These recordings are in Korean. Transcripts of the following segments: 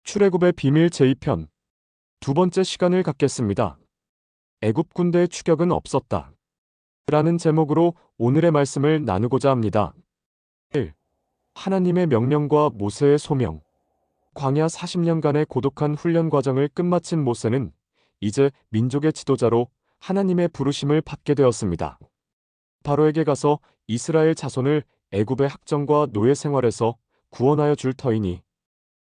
출애굽의 비밀 제2편 두 번째 시간을 갖겠습니다. 애굽 군대의 추격은 없었다. 라는 제목으로 오늘의 말씀을 나누고자 합니다. 1. 하나님의 명령과 모세의 소명. 광야 40년간의 고독한 훈련 과정을 끝마친 모세는 이제 민족의 지도자로 하나님의 부르심을 받게 되었습니다. 바로에게 가서 이스라엘 자손을 애굽의 학정과 노예 생활에서 구원하여 줄 터이니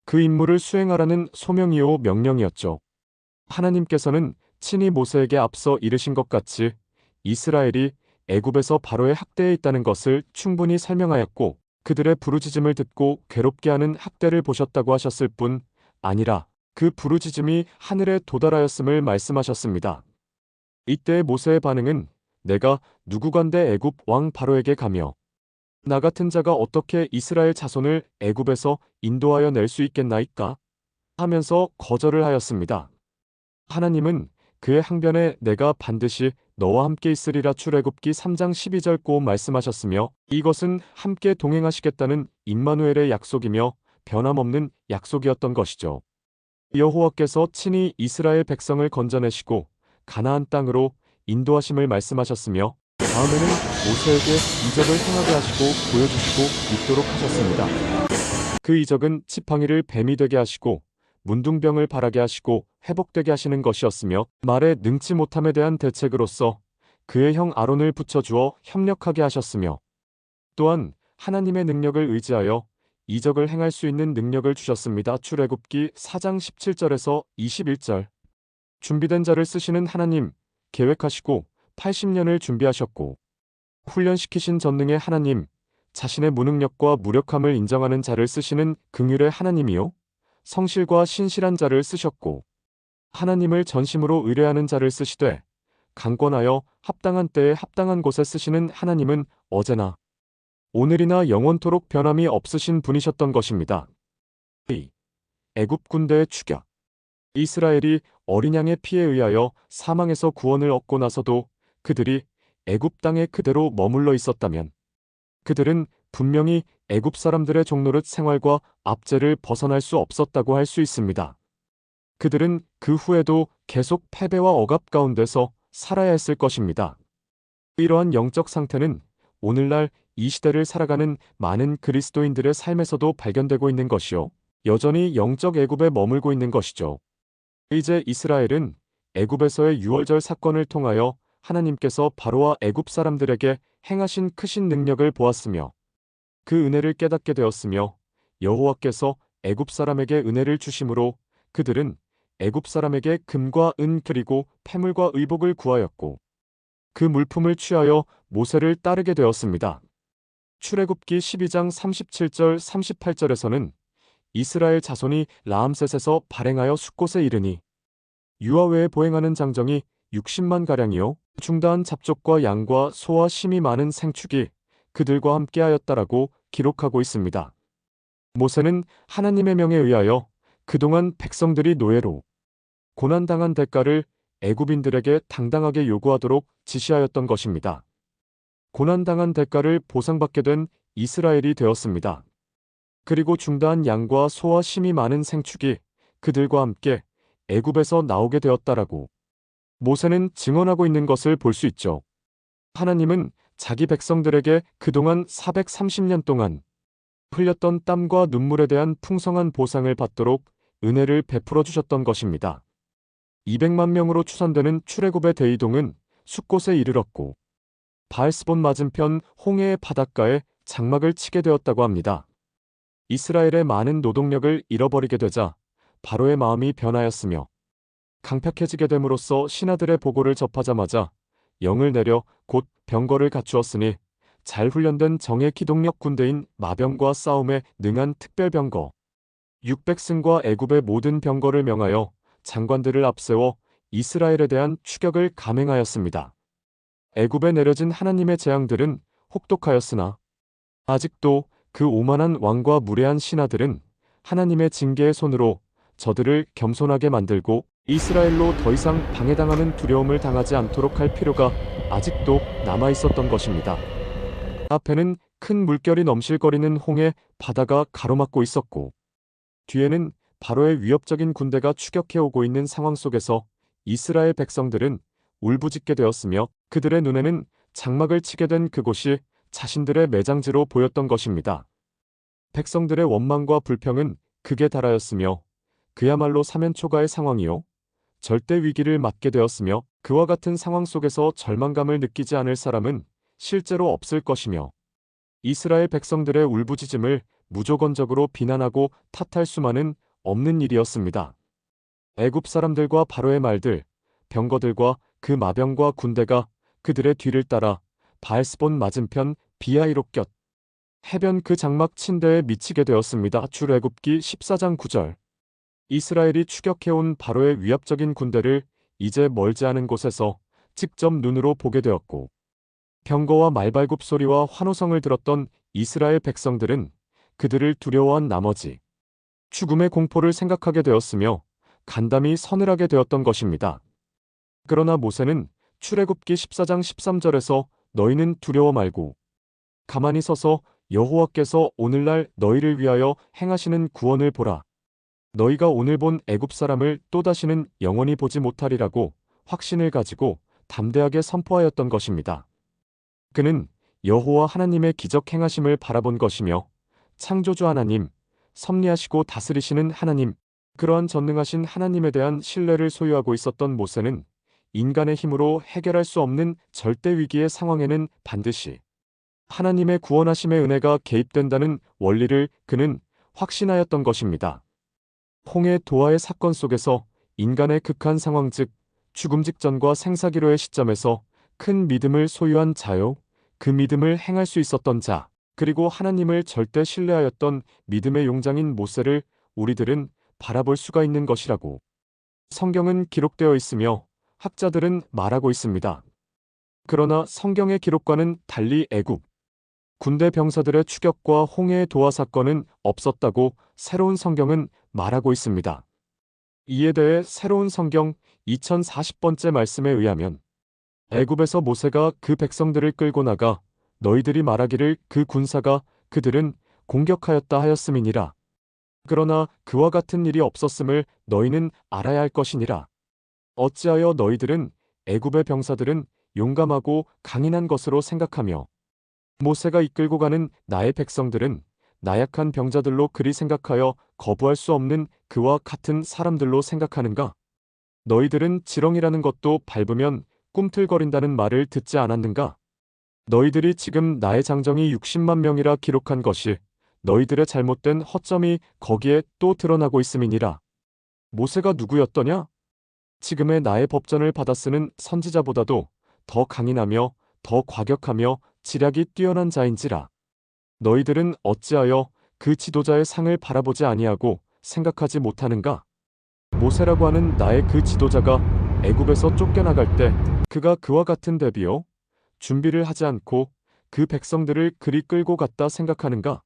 그 임무를 수행하라는 소명이요 명령이었죠. 하나님께서는 친히 모세에게 앞서 이르신 것 같이 이스라엘이 애굽에서 바로의 학대에 있다는 것을 충분히 설명하였고 그들의 부르짖음을 듣고 괴롭게 하는 학대를 보셨다고 하셨을 뿐 아니라 그 부르짖음이 하늘에 도달하였음을 말씀하셨습니다. 이때 모세의 반응은 내가 누구간데 애굽 왕 바로에게 가며 나 같은 자가 어떻게 이스라엘 자손을 애굽에서 인도하여 낼 수 있겠나이까? 하면서 거절을 하였습니다. 하나님은 그의 항변에 내가 반드시 너와 함께 있으리라 출애굽기 3장 12절 고 말씀하셨으며 이것은 함께 동행하시겠다는 임마누엘의 약속이며 변함없는 약속이었던 것이죠. 여호와께서 친히 이스라엘 백성을 건져내시고 가나안 땅으로 인도하심을 말씀하셨으며 다음에는 모세에게 이적을 행하게 하시고 보여주시고 믿도록 하셨습니다. 그 이적은 지팡이를 뱀이 되게 하시고 문둥병을 발하게 하시고 회복되게 하시는 것이었으며 말에 능치 못함에 대한 대책으로서 그의 형 아론을 붙여주어 협력하게 하셨으며 또한 하나님의 능력을 의지하여 이적을 행할 수 있는 능력을 주셨습니다. 출애굽기 4장 17절에서 21절. 준비된 자를 쓰시는 하나님, 계획하시고 80년을 준비하셨고 훈련시키신 전능의 하나님, 자신의 무능력과 무력함을 인정하는 자를 쓰시는 긍휼의 하나님이요 성실과 신실한 자를 쓰셨고 하나님을 전심으로 의뢰하는 자를 쓰시되 강권하여 합당한 때에 합당한 곳에 쓰시는 하나님은 어제나 오늘이나 영원토록 변함이 없으신 분이셨던 것입니다. 2. 애굽 군대의 추격. 이스라엘이 어린 양의 피에 의하여 사망에서 구원을 얻고 나서도 그들이 애굽 땅에 그대로 머물러 있었다면 그들은 분명히 애굽 사람들의 종노릇 생활과 압제를 벗어날 수 없었다고 할 수 있습니다. 그들은 그 후에도 계속 패배와 억압 가운데서 살아야 했을 것입니다. 이러한 영적 상태는 오늘날 이 시대를 살아가는 많은 그리스도인들의 삶에서도 발견되고 있는 것이요. 여전히 영적 애굽에 머물고 있는 것이죠. 이제 이스라엘은 애굽에서의 유월절 사건을 통하여 하나님께서 바로와 애굽 사람들에게 행하신 크신 능력을 보았으며 그 은혜를 깨닫게 되었으며 여호와께서 애굽 사람에게 은혜를 주심으로 그들은 애굽 사람에게 금과 은 그리고 패물과 의복을 구하였고 그 물품을 취하여 모세를 따르게 되었습니다. 출애굽기 12장 37절 38절에서는 이스라엘 자손이 라암셋에서 발행하여 숫곳에 이르니 유아 외에 보행하는 장정이 60만 가량이요 중다한 잡족과 양과 소와 심이 많은 생축이 그들과 함께하였다라고 기록하고 있습니다. 모세는 하나님의 명에 의하여 그동안 백성들이 노예로 고난당한 대가를 애굽인들에게 당당하게 요구하도록 지시하였던 것입니다. 고난당한 대가를 보상받게 된 이스라엘이 되었습니다. 그리고 중다한 양과 소와 심이 많은 생축이 그들과 함께 애굽에서 나오게 되었다라고 모세는 증언하고 있는 것을 볼 수 있죠. 하나님은 자기 백성들에게 그동안 430년 동안 흘렸던 땀과 눈물에 대한 풍성한 보상을 받도록 은혜를 베풀어 주셨던 것입니다. 200만 명으로 추산되는 출애굽의 대이동은 숫곳에 이르렀고 바알스본 맞은편 홍해의 바닷가에 장막을 치게 되었다고 합니다. 이스라엘의 많은 노동력을 잃어버리게 되자 바로의 마음이 변하였으며 강팍해지게 됨으로써 신하들의 보고를 접하자마자 영을 내려 곧 병거를 갖추었으니 잘 훈련된 정예 기동력 군대인 마병과 싸움에 능한 특별병거 600승과 애굽의 모든 병거를 명하여 장관들을 앞세워 이스라엘에 대한 추격을 감행하였습니다. 애굽에 내려진 하나님의 재앙들은 혹독하였으나 아직도 그 오만한 왕과 무례한 신하들은 하나님의 징계의 손으로 저들을 겸손하게 만들고 이스라엘로 더 이상 방해당하는 두려움을 당하지 않도록 할 필요가 아직도 남아 있었던 것입니다. 앞에는 큰 물결이 넘실거리는 홍해 바다가 가로막고 있었고 뒤에는 바로의 위협적인 군대가 추격해 오고 있는 상황 속에서 이스라엘 백성들은 울부짖게 되었으며 그들의 눈에는 장막을 치게 된 그곳이 자신들의 매장지로 보였던 것입니다. 백성들의 원망과 불평은 극에 달하였으며 그야말로 사면초가의 상황이요. 절대 위기를 맞게 되었으며 그와 같은 상황 속에서 절망감을 느끼지 않을 사람은 실제로 없을 것이며 이스라엘 백성들의 울부짖음을 무조건적으로 비난하고 탓할 수만은 없는 일이었습니다. 애굽 사람들과 바로의 말들, 병거들과 그 마병과 군대가 그들의 뒤를 따라 바알스본 맞은편 비하이롯곁 해변 그 장막 침대에 미치게 되었습니다. 출애굽기 14장 9절. 이스라엘이 추격해온 바로의 위압적인 군대를 이제 멀지 않은 곳에서 직접 눈으로 보게 되었고 병거와 말발굽 소리와 환호성을 들었던 이스라엘 백성들은 그들을 두려워한 나머지 죽음의 공포를 생각하게 되었으며 간담이 서늘하게 되었던 것입니다. 그러나 모세는 출애굽기 14장 13절에서 너희는 두려워 말고 가만히 서서 여호와께서 오늘날 너희를 위하여 행하시는 구원을 보라. 너희가 오늘 본 애굽 사람을 또다시는 영원히 보지 못하리라고 확신을 가지고 담대하게 선포하였던 것입니다. 그는 여호와 하나님의 기적 행하심을 바라본 것이며 창조주 하나님, 섭리하시고 다스리시는 하나님, 그러한 전능하신 하나님에 대한 신뢰를 소유하고 있었던 모세는 인간의 힘으로 해결할 수 없는 절대 위기의 상황에는 반드시 하나님의 구원하심의 은혜가 개입된다는 원리를 그는 확신하였던 것입니다. 홍해 도하의 사건 속에서 인간의 극한 상황 즉 죽음 직전과 생사기로의 시점에서 큰 믿음을 소유한 자요, 그 믿음을 행할 수 있었던 자, 그리고 하나님을 절대 신뢰하였던 믿음의 용장인 모세를 우리들은 바라볼 수가 있는 것이라고 성경은 기록되어 있으며 학자들은 말하고 있습니다. 그러나 성경의 기록과는 달리 애굽 군대 병사들의 추격과 홍해의 도하 사건은 없었다고 새로운 성경은 말하고 있습니다. 이에 대해 새로운 성경 2040번째 말씀에 의하면 애굽에서 모세가 그 백성들을 끌고 나가 너희들이 말하기를 그 군사가 그들은 공격하였다 하였음이니라. 그러나 그와 같은 일이 없었음을 너희는 알아야 할 것이니라. 어찌하여 너희들은 애굽의 병사들은 용감하고 강인한 것으로 생각하며 모세가 이끌고 가는 나의 백성들은 나약한 병자들로 그리 생각하여 거부할 수 없는 그와 같은 사람들로 생각하는가? 너희들은 지렁이라는 것도 밟으면 꿈틀거린다는 말을 듣지 않았는가? 너희들이 지금 나의 장정이 60만 명이라 기록한 것이 너희들의 잘못된 허점이 거기에 또 드러나고 있음이니라. 모세가 누구였더냐? 지금의 나의 법전을 받아 쓰는 선지자보다도 더 강인하며 더 과격하며 지략이 뛰어난 자인지라. 너희들은 어찌하여 그 지도자의 상을 바라보지 아니하고 생각하지 못하는가? 모세라고 하는 나의 그 지도자가 애굽에서 쫓겨나갈 때 그가 그와 같은 대비요 준비를 하지 않고 그 백성들을 그리 끌고 갔다 생각하는가?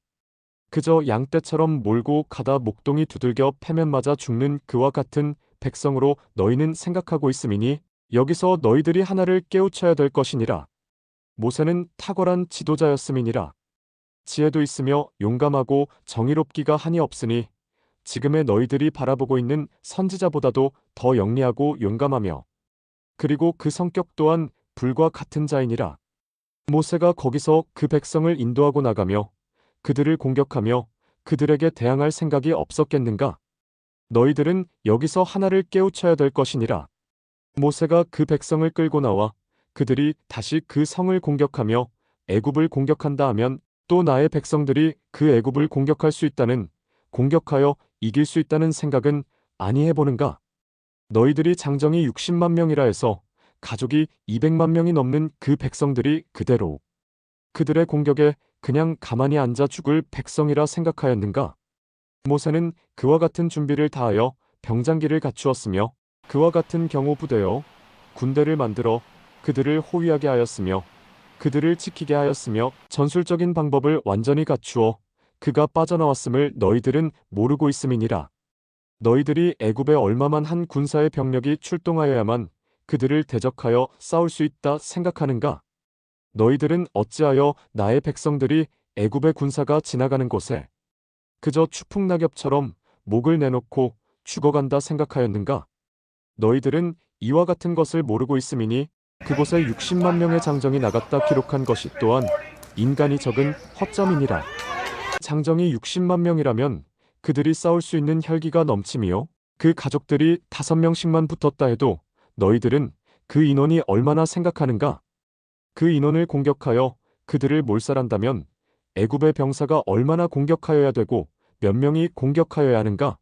그저 양떼처럼 몰고 가다 목동이 두들겨 패면 맞아 죽는 그와 같은 백성으로 너희는 생각하고 있음이니 여기서 너희들이 하나를 깨우쳐야 될 것이니라. 모세는 탁월한 지도자였음이니라. 지혜도 있으며 용감하고 정의롭기가 한이 없으니 지금의 너희들이 바라보고 있는 선지자보다도 더 영리하고 용감하며 그리고 그 성격 또한 불과 같은 자이니라. 모세가 거기서 그 백성을 인도하고 나가며 그들을 공격하며 그들에게 대항할 생각이 없었겠는가? 너희들은 여기서 하나를 깨우쳐야 될 것이니라. 모세가 그 백성을 끌고 나와 그들이 다시 그 성을 공격하며 애굽을 공격한다 하면 또 나의 백성들이 그 애굽을 공격할 수 있다는 공격하여 이길 수 있다는 생각은 아니 해보는가? 너희들이 장정이 60만 명이라 해서 가족이 200만 명이 넘는 그 백성들이 그대로 그들의 공격에 그냥 가만히 앉아 죽을 백성이라 생각하였는가? 모세는 그와 같은 준비를 다하여 병장기를 갖추었으며 그와 같은 경호 부대여 군대를 만들어 그들을 호위하게 하였으며 그들을 지키게 하였으며 전술적인 방법을 완전히 갖추어 그가 빠져나왔음을 너희들은 모르고 있음이니라. 너희들이 애굽에 얼마만 한 군사의 병력이 출동하여야만 그들을 대적하여 싸울 수 있다 생각하는가? 너희들은 어찌하여 나의 백성들이 애굽의 군사가 지나가는 곳에 그저 추풍낙엽처럼 목을 내놓고 죽어간다 생각하였는가? 너희들은 이와 같은 것을 모르고 있음이니 그곳에 60만 명의 장정이 나갔다 기록한 것이 또한 인간이 적은 허점이니라. 장정이 60만 명이라면 그들이 싸울 수 있는 혈기가 넘침이요. 그 가족들이 5명씩만 붙었다 해도 너희들은 그 인원이 얼마나 생각하는가? 그 인원을 공격하여 그들을 몰살한다면 애굽의 병사가 얼마나 공격하여야 되고 몇 명이 공격하여야 하는가?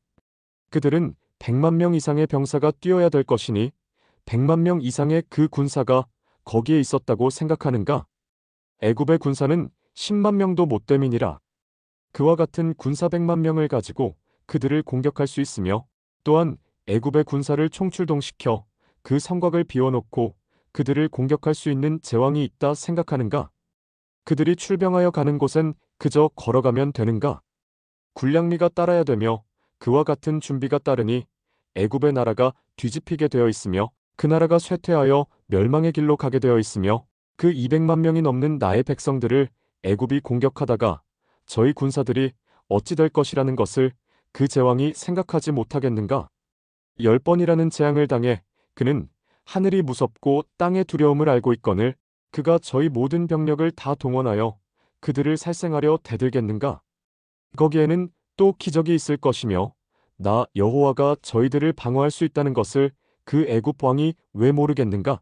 그들은 100만 명 이상의 병사가 뛰어야 될 것이니 100만 명 이상의 그 군사가 거기에 있었다고 생각하는가? 애굽의 군사는 10만 명도 못 됨이니라. 그와 같은 군사 100만 명을 가지고 그들을 공격할 수 있으며 또한 애굽의 군사를 총출동시켜 그 성곽을 비워놓고 그들을 공격할 수 있는 제왕이 있다 생각하는가? 그들이 출병하여 가는 곳엔 그저 걸어가면 되는가? 군량미가 따라야 되며 그와 같은 준비가 따르니 애굽의 나라가 뒤집히게 되어 있으며 그 나라가 쇠퇴하여 멸망의 길로 가게 되어 있으며 그 200만 명이 넘는 나의 백성들을 애굽이 공격하다가 저희 군사들이 어찌 될 것이라는 것을 그 제왕이 생각하지 못하겠는가? 10번이라는 재앙을 당해 그는 하늘이 무섭고 땅의 두려움을 알고 있거늘 그가 저희 모든 병력을 다 동원하여 그들을 살생하려 대들겠는가? 거기에는 또 기적이 있을 것이며 나 여호와가 저희들을 방어할 수 있다는 것을 그 애굽 왕이 왜 모르겠는가?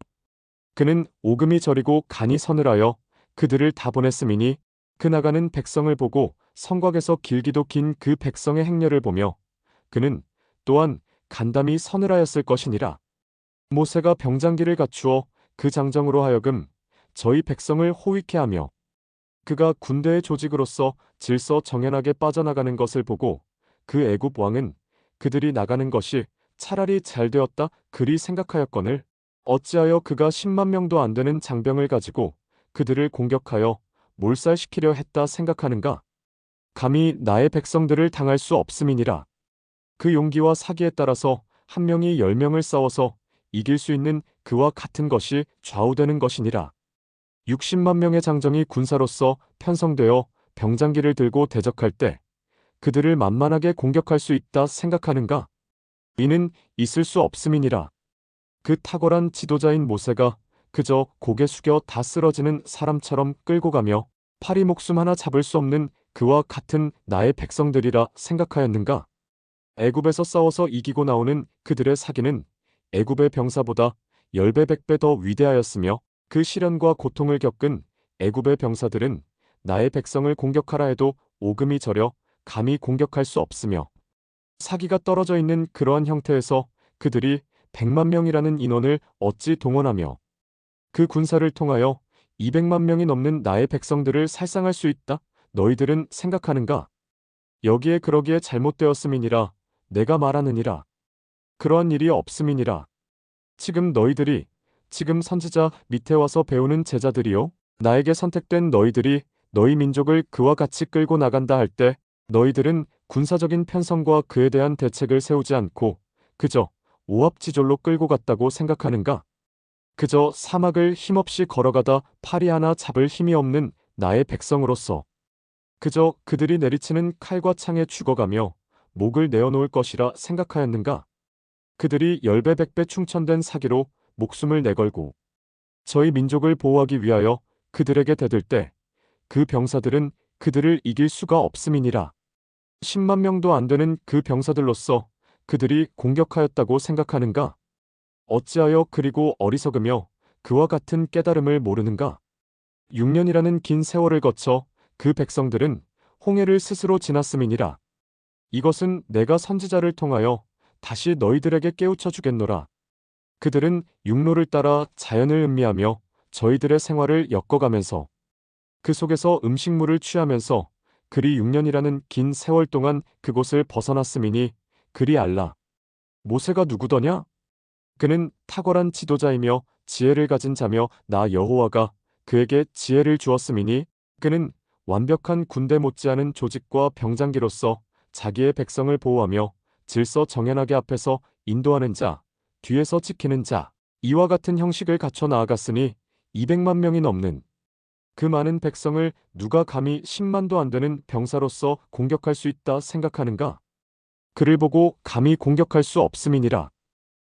그는 오금이 저리고 간이 서늘하여 그들을 다 보냈음이니 그 나가는 백성을 보고 성곽에서 길기도 긴 그 백성의 행렬을 보며 그는 또한 간담이 서늘하였을 것이니라. 모세가 병장기를 갖추어 그 장정으로 하여금 저희 백성을 호위케 하며 그가 군대의 조직으로서 질서 정연하게 빠져나가는 것을 보고 그 애굽 왕은 그들이 나가는 것이 차라리 잘 되었다 그리 생각하였거늘 어찌하여 그가 10만 명도 안 되는 장병을 가지고 그들을 공격하여 몰살시키려 했다 생각하는가? 감히 나의 백성들을 당할 수 없음이니라. 그 용기와 사기에 따라서 한 명이 10명을 싸워서 이길 수 있는 그와 같은 것이 좌우되는 것이니라. 60만 명의 장정이 군사로서 편성되어 병장기를 들고 대적할 때 그들을 만만하게 공격할 수 있다 생각하는가? 이는 있을 수 없음이니라. 그 탁월한 지도자인 모세가 그저 고개 숙여 다 쓰러지는 사람처럼 끌고 가며 파리 목숨 하나 잡을 수 없는 그와 같은 나의 백성들이라 생각하였는가? 애굽에서 싸워서 이기고 나오는 그들의 사기는 애굽의 병사보다 10배 100배 더 위대하였으며 그 시련과 고통을 겪은 애굽의 병사들은 나의 백성을 공격하라 해도 오금이 저려 감히 공격할 수 없으며 사기가 떨어져 있는 그러한 형태에서 그들이 100만 명이라는 인원을 어찌 동원하며 그 군사를 통하여 200만 명이 넘는 나의 백성들을 살상할 수 있다? 너희들은 생각하는가? 여기에 그러기에 잘못되었음이니라 내가 말하느니라. 그러한 일이 없음이니라. 지금 너희들이 지금 선지자 밑에 와서 배우는 제자들이요 나에게 선택된 너희들이 너희 민족을 그와 같이 끌고 나간다 할 때 너희들은 군사적인 편성과 그에 대한 대책을 세우지 않고 그저 오합지졸로 끌고 갔다고 생각하는가? 그저 사막을 힘없이 걸어가다 파리 하나 잡을 힘이 없는 나의 백성으로서 그저 그들이 내리치는 칼과 창에 죽어가며 목을 내어놓을 것이라 생각하였는가? 그들이 10배 100배 충천된 사기로 목숨을 내걸고 저희 민족을 보호하기 위하여 그들에게 대들 때 그 병사들은 그들을 이길 수가 없음이니라. 10만 명도 안 되는 그 병사들로서 그들이 공격하였다고 생각하는가? 어찌하여 그리고 어리석으며 그와 같은 깨달음을 모르는가? 6년이라는 긴 세월을 거쳐 그 백성들은 홍해를 스스로 지났음이니라. 이것은 내가 선지자를 통하여 다시 너희들에게 깨우쳐 주겠노라. 그들은 육로를 따라 자연을 음미하며 저희들의 생활을 엮어가면서 그 속에서 음식물을 취하면서 그리 6년이라는 긴 세월 동안 그곳을 벗어났음이니 그리 알라. 모세가 누구더냐? 그는 탁월한 지도자이며 지혜를 가진 자며 나 여호와가 그에게 지혜를 주었음이니 그는 완벽한 군대 못지않은 조직과 병장기로서 자기의 백성을 보호하며 질서 정연하게 앞에서 인도하는 자, 뒤에서 지키는 자, 이와 같은 형식을 갖춰 나아갔으니 200만 명이 넘는 그 많은 백성을 누가 감히 10만도 안 되는 병사로서 공격할 수 있다 생각하는가? 그를 보고 감히 공격할 수 없음이니라.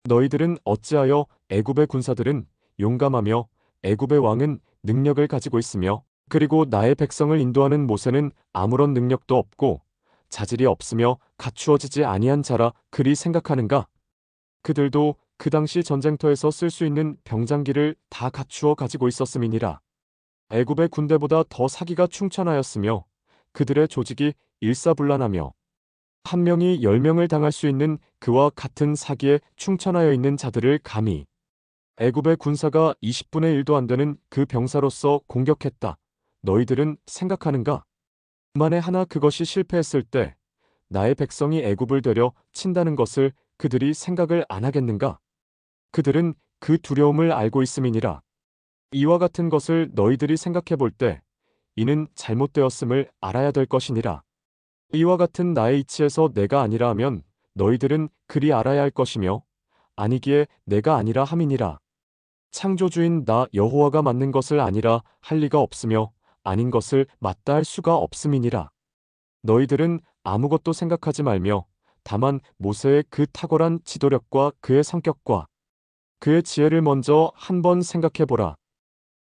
너희들은 어찌하여 애굽의 군사들은 용감하며 애굽의 왕은 능력을 가지고 있으며 그리고 나의 백성을 인도하는 모세는 아무런 능력도 없고 자질이 없으며 갖추어지지 아니한 자라 그리 생각하는가? 그들도 그 당시 전쟁터에서 쓸 수 있는 병장기를 다 갖추어 가지고 있었음이니라. 애굽의 군대보다 더 사기가 충천하였으며 그들의 조직이 일사불란하며 한 명이 10명을 당할 수 있는 그와 같은 사기에 충천하여 있는 자들을 감히 애굽의 군사가 20분의 1도 안 되는 그 병사로서 공격했다. 너희들은 생각하는가? 만에 하나 그것이 실패했을 때 나의 백성이 애굽을 되려 친다는 것을 그들이 생각을 안 하겠는가? 그들은 그 두려움을 알고 있음이니라. 이와 같은 것을 너희들이 생각해 볼 때 이는 잘못되었음을 알아야 될 것이니라. 이와 같은 나의 이치에서 내가 아니라 하면 너희들은 그리 알아야 할 것이며 아니기에 내가 아니라 함이니라. 창조주인 나 여호와가 맞는 것을 아니라 할 리가 없으며 아닌 것을 맞다 할 수가 없음이니라. 너희들은 아무것도 생각하지 말며 다만 모세의 그 탁월한 지도력과 그의 성격과 그의 지혜를 먼저 한번 생각해 보라.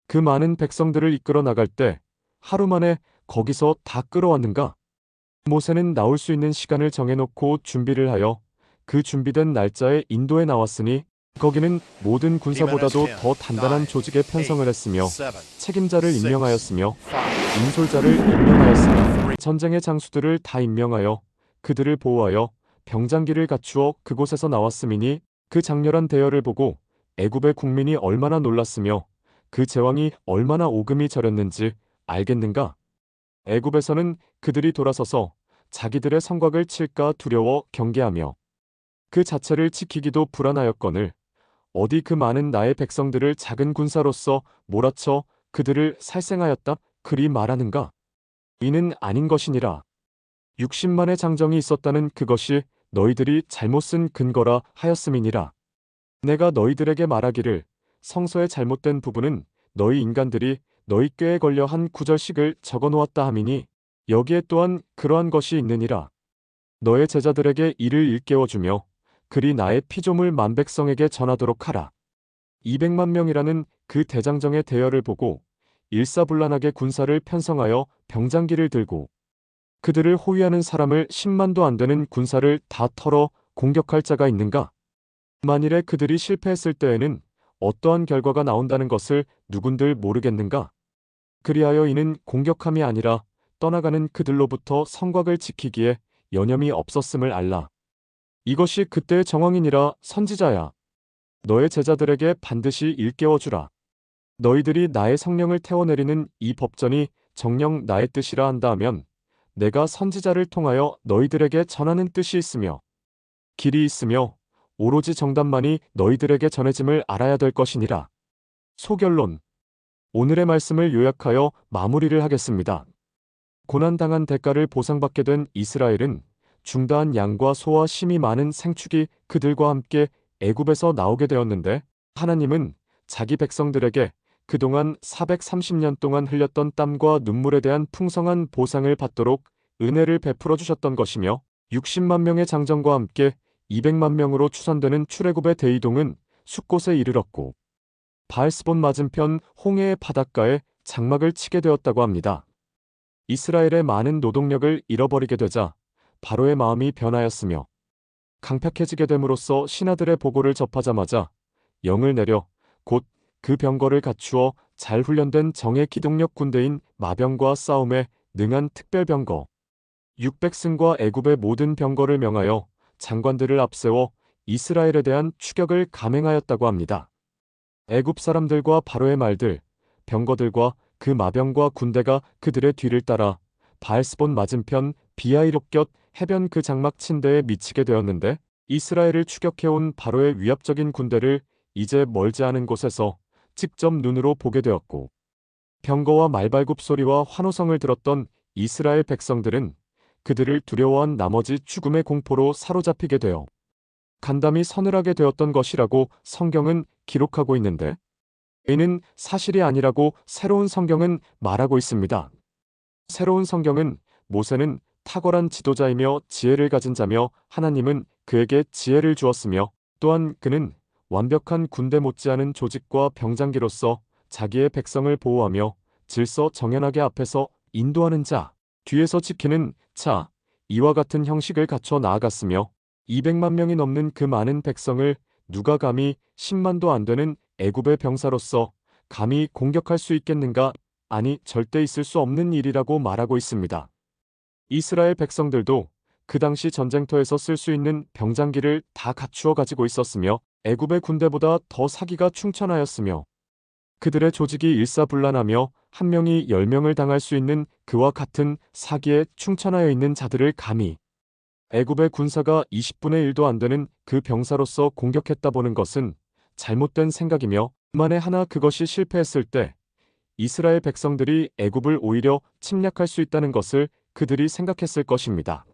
그 많은 백성들을 이끌어 나갈 때 하루 만에 거기서 다 끌어왔는가? 모세는 나올 수 있는 시간을 정해놓고 준비를 하여 그 준비된 날짜에 인도에 나왔으니 거기는 모든 군사보다도 더 단단한 조직에 편성을 했으며 책임자를 임명하였으며 인솔자를 임명하였으며 전쟁의 장수들을 다 임명하여 그들을 보호하여 병장기를 갖추어 그곳에서 나왔음이니 그 장렬한 대열을 보고 애굽의 국민이 얼마나 놀랐으며 그 제왕이 얼마나 오금이 저렸는지 알겠는가? 애굽에서는 그들이 돌아서서 자기들의 성곽을 칠까 두려워 경계하며 그 자체를 지키기도 불안하였거늘 어디 그 많은 나의 백성들을 작은 군사로서 몰아쳐 그들을 살생하였다 그리 말하는가? 이는 아닌 것이니라. 60만의 장정이 있었다는 그것이 너희들이 잘못 쓴 근거라 하였음이니라. 내가 너희들에게 말하기를 성서의 잘못된 부분은 너희 인간들이 너희 꾀에 걸려 한 구절씩을 적어놓았다 함이니 여기에 또한 그러한 것이 있느니라. 너의 제자들에게 이를 일깨워주며 그리 나의 피조물 만백성에게 전하도록 하라. 200만 명이라는 그 대장정의 대열을 보고 일사불란하게 군사를 편성하여 병장기를 들고 그들을 호위하는 사람을 10만도 안 되는 군사를 다 털어 공격할 자가 있는가? 만일에 그들이 실패했을 때에는 어떠한 결과가 나온다는 것을 누군들 모르겠는가? 그리하여 이는 공격함이 아니라 떠나가는 그들로부터 성곽을 지키기에 여념이 없었음을 알라. 이것이 그때의 정황이니라. 선지자야. 너의 제자들에게 반드시 일깨워주라. 너희들이 나의 성령을 태워내리는 이 법전이 정녕 나의 뜻이라 한다 하면 내가 선지자를 통하여 너희들에게 전하는 뜻이 있으며 길이 있으며 오로지 정답만이 너희들에게 전해짐을 알아야 될 것이니라. 소결론. 오늘의 말씀을 요약하여 마무리를 하겠습니다. 고난당한 대가를 보상받게 된 이스라엘은 중다한 양과 소와 심이 많은 생축이 그들과 함께 애굽에서 나오게 되었는데 하나님은 자기 백성들에게 그동안 430년 동안 흘렸던 땀과 눈물에 대한 풍성한 보상을 받도록 은혜를 베풀어 주셨던 것이며 60만 명의 장정과 함께 200만 명으로 추산되는 출애굽의 대이동은 숫곳에 이르렀고 바알스본 맞은편 홍해의 바닷가에 장막을 치게 되었다고 합니다. 이스라엘의 많은 노동력을 잃어버리게 되자 바로의 마음이 변하였으며 강팍해지게 됨으로써 신하들의 보고를 접하자마자 영을 내려 곧 그 병거를 갖추어 잘 훈련된 정예 기동력 군대인 마병과 싸움에 능한 특별병거 600승과 애굽의 모든 병거를 명하여 장관들을 앞세워 이스라엘에 대한 추격을 감행하였다고 합니다. 애굽 사람들과 바로의 말들, 병거들과 그 마병과 군대가 그들의 뒤를 따라 바알스본 맞은편 비아이롯곁 해변 그 장막 침대에 미치게 되었는데 이스라엘을 추격해온 바로의 위압적인 군대를 이제 멀지 않은 곳에서 직접 눈으로 보게 되었고 병거와 말발굽 소리와 환호성을 들었던 이스라엘 백성들은 그들을 두려워한 나머지 죽음의 공포로 사로잡히게 되어 간담이 서늘하게 되었던 것이라고 성경은 기록하고 있는데 이는 사실이 아니라고 새로운 성경은 말하고 있습니다. 새로운 성경은 모세는 탁월한 지도자이며 지혜를 가진 자며 하나님은 그에게 지혜를 주었으며 또한 그는 완벽한 군대 못지않은 조직과 병장기로서 자기의 백성을 보호하며 질서 정연하게 앞에서 인도하는 자, 뒤에서 지키는 자, 이와 같은 형식을 갖춰 나아갔으며 200만 명이 넘는 그 많은 백성을 누가 감히 10만도 안 되는 애굽의 병사로서 감히 공격할 수 있겠는가? 아니, 절대 있을 수 없는 일이라고 말하고 있습니다. 이스라엘 백성들도 그 당시 전쟁터에서 쓸 수 있는 병장기를 다 갖추어 가지고 있었으며 애굽의 군대보다 더 사기가 충천하였으며 그들의 조직이 일사불란하며 한 명이 10명을 당할 수 있는 그와 같은 사기에 충천하여 있는 자들을 감히 애굽의 군사가 20분의 1도 안 되는 그 병사로서 공격했다 보는 것은 잘못된 생각이며 만에 하나 그것이 실패했을 때 이스라엘 백성들이 애굽을 오히려 침략할 수 있다는 것을 그들이 생각했을 것입니다.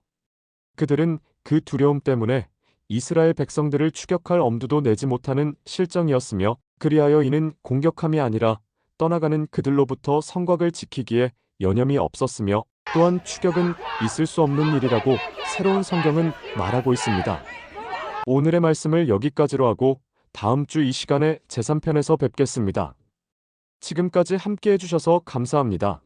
그들은 그 두려움 때문에 이스라엘 백성들을 추격할 엄두도 내지 못하는 실정이었으며 그리하여 이는 공격함이 아니라 떠나가는 그들로부터 성곽을 지키기에 여념이 없었으며 또한 추격은 있을 수 없는 일이라고 새로운 성경은 말하고 있습니다. 오늘의 말씀을 여기까지로 하고 다음 주 이 시간에 제3편에서 뵙겠습니다. 지금까지 함께 해주셔서 감사합니다.